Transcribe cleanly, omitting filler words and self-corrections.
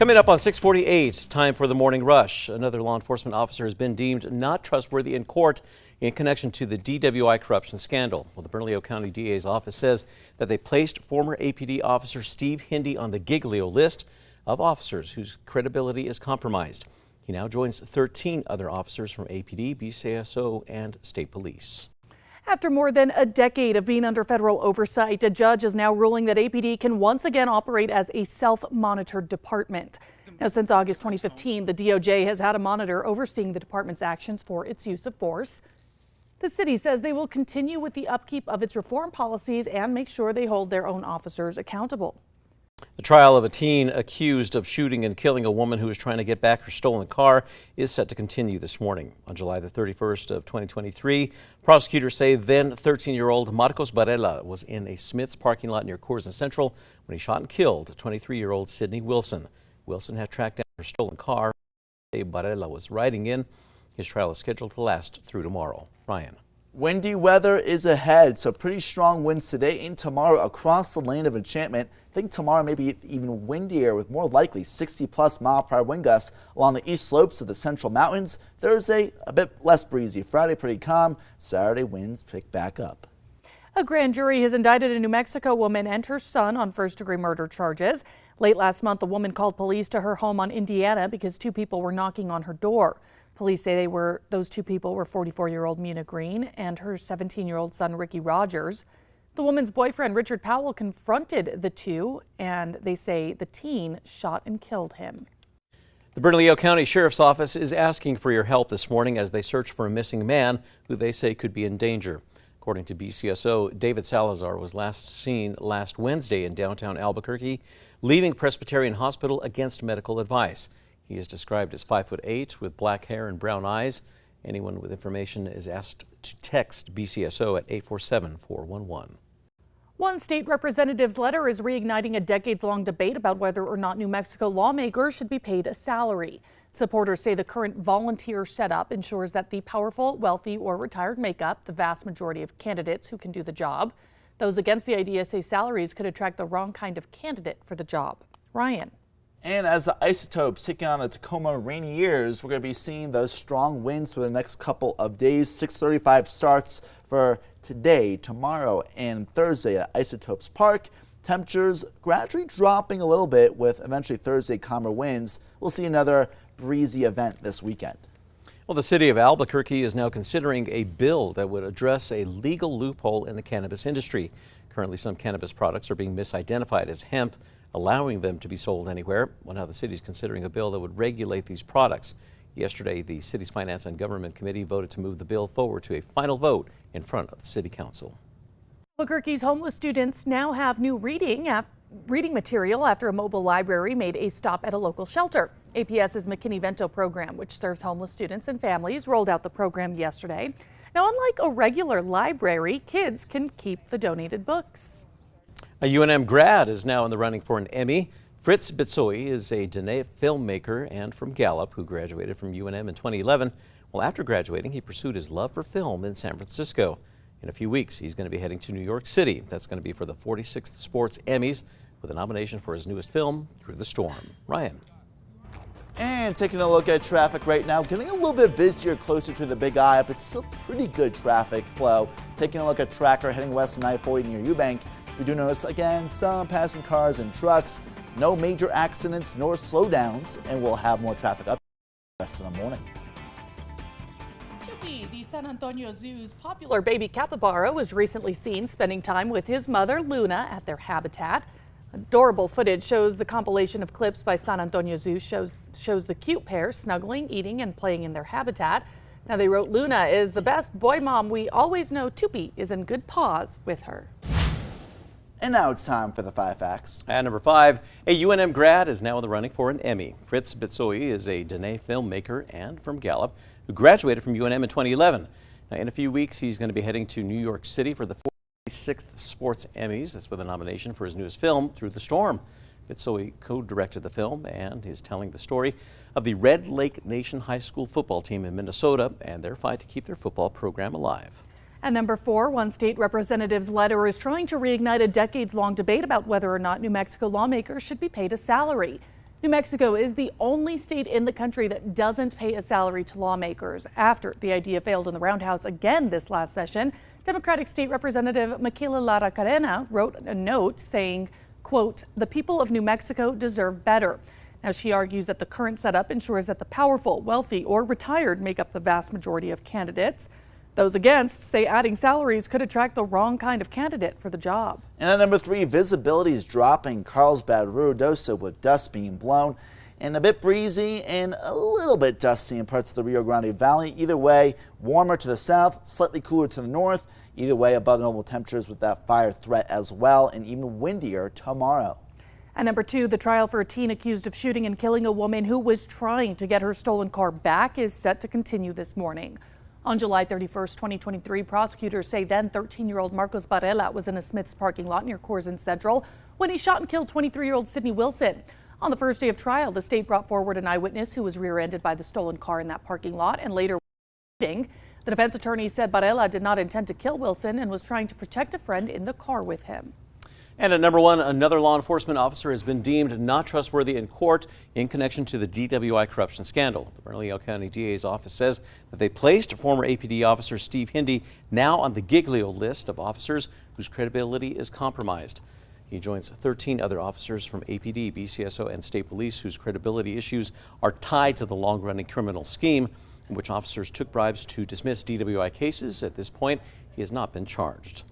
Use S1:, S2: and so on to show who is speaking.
S1: Coming up on 6:48, time for the morning rush. Another law enforcement officer has been deemed not trustworthy in court in connection to the DWI corruption scandal. Well, the Bernalillo County DA's office says that they placed former APD officer Steve Hindy on the Giglio list of officers whose credibility is compromised. He now joins 13 other officers from APD, BCSO, and state police.
S2: After more than a decade of being under federal oversight, a judge is now ruling that APD can once again operate as a self-monitored department. Now, since August 2015, the DOJ has had a monitor overseeing the department's actions for its use of force. The city says they will continue with the upkeep of its reform policies and make sure they hold their own officers accountable.
S1: The trial of a teen accused of shooting and killing a woman who was trying to get back her stolen car is set to continue this morning. On July the 31st of 2023, prosecutors say then 13-year-old Marcos Varela was in a Smith's parking lot near Coors and Central when he shot and killed 23-year-old Sydney Wilson. Wilson had tracked down her stolen car Varela was riding in. His trial is scheduled to last through tomorrow. Ryan.
S3: Windy weather is ahead, so pretty strong winds today and tomorrow across the land of enchantment. I think tomorrow maybe even windier with more likely 60+ mile-per-hour wind gusts along the east slopes of the central mountains. Thursday, a bit less breezy. Friday, pretty calm. Saturday, winds pick back up.
S2: A grand jury has indicted a New Mexico woman and her son on first-degree murder charges. Late last month, the woman called police to her home on Indiana because two people were knocking on her door. Police say those two people were 44-year-old Muna Green and her 17-year-old son Ricky Rogers. The woman's boyfriend Richard Powell confronted the two, and they say the teen shot and killed him.
S1: The Bernalillo County Sheriff's Office is asking for your help this morning as they search for a missing man who they say could be in danger. According to BCSO, David Salazar was last seen last Wednesday in downtown Albuquerque, leaving Presbyterian Hospital against medical advice. He is described as 5'8" with black hair and brown eyes. Anyone with information is asked to text BCSO at 847-411.
S2: One state representative's letter is reigniting a decades-long debate about whether or not New Mexico lawmakers should be paid a salary. Supporters say the current volunteer setup ensures that the powerful, wealthy, or retired make up the vast majority of candidates who can do the job. Those against the idea say salaries could attract the wrong kind of candidate for the job. Ryan.
S3: And as the isotopes taking on the Tacoma rainy years, we're going to be seeing those strong winds for the next couple of days. 6:35 starts for today, tomorrow, and Thursday at Isotopes Park. Temperatures gradually dropping a little bit with eventually Thursday calmer winds. We'll see another breezy event this weekend.
S1: Well, the city of Albuquerque is now considering a bill that would address a legal loophole in the cannabis industry. Currently, some cannabis products are being misidentified as hemp, allowing them to be sold anywhere. Well, now the city is considering a bill that would regulate these products. Yesterday, the city's Finance and Government Committee voted to move the bill forward to a final vote in front of the City Council.
S2: Albuquerque's homeless students now have new reading material after a mobile library made a stop at a local shelter. APS's McKinney-Vento program, which serves homeless students and families, rolled out the program yesterday. Now, unlike a regular library, kids can keep the donated books.
S1: A UNM grad is now in the running for an Emmy. Fritz Bitsoy is a Dene filmmaker and from Gallup who graduated from UNM in 2011. Well, after graduating, he pursued his love for film in San Francisco. In a few weeks, he's going to be heading to New York City. That's going to be for the 46th Sports Emmys with a nomination for his newest film, Through the Storm. Ryan.
S3: And taking a look at traffic right now, getting a little bit busier closer to the Big I, but still pretty good traffic flow. Taking a look at Tracker heading west on I-40 near Eubank. We do notice again some passing cars and trucks. No major accidents nor slowdowns, and we'll have more traffic up the rest of the morning.
S2: Chippy, the San Antonio Zoo's popular baby capybara, was recently seen spending time with his mother Luna at their habitat. Adorable footage shows the compilation of clips by San Antonio Zoo shows the cute pair snuggling, eating, and playing in their habitat. Now, they wrote, "Luna is the best boy mom we always know. Tupi is in good paws with her."
S3: And now it's time for the 5 facts.
S1: At number 5, a UNM grad is now in the running for an Emmy. Fritz Bitsoy is a Dene filmmaker and from Gallup who graduated from UNM in 2011. Now, in a few weeks, he's going to be heading to New York City for the 46th Sports Emmys. That's with a nomination for his newest film, Through the Storm. Bitsoy co-directed the film and is telling the story of the Red Lake Nation High School football team in Minnesota and their fight to keep their football program alive.
S2: At number 4, one state representative's letter is trying to reignite a decades-long debate about whether or not New Mexico lawmakers should be paid a salary. New Mexico is the only state in the country that doesn't pay a salary to lawmakers. After the idea failed in the Roundhouse again this last session, Democratic State Representative Michaela Lara Carena wrote a note saying, quote, "The people of New Mexico deserve better." Now, she argues that the current setup ensures that the powerful, wealthy, or retired make up the vast majority of candidates. Those against say adding salaries could attract the wrong kind of candidate for the job.
S3: And at number 3, visibility is dropping Carlsbad, Ruidoso with dust being blown and a bit breezy and a little bit dusty in parts of the Rio Grande Valley. Either way, warmer to the south, slightly cooler to the north. Either way, above normal temperatures with that fire threat as well, and even windier tomorrow.
S2: At number 2, the trial for a teen accused of shooting and killing a woman who was trying to get her stolen car back is set to continue this morning. On July 31st, 2023, prosecutors say then 13-year-old Marcos Varela was in a Smith's parking lot near Corzine Central when he shot and killed 23-year-old Sydney Wilson. On the first day of trial, the state brought forward an eyewitness who was rear-ended by the stolen car in that parking lot and later shooting. The defense attorney said Varela did not intend to kill Wilson and was trying to protect a friend in the car with him.
S1: And at number 1, another law enforcement officer has been deemed not trustworthy in court in connection to the DWI corruption scandal. The Bernalillo County DA's office says that they placed former APD officer Steve Hindy now on the Giglio list of officers whose credibility is compromised. He joins 13 other officers from APD, BCSO, and state police whose credibility issues are tied to the long-running criminal scheme in which officers took bribes to dismiss DWI cases. At this point, he has not been charged.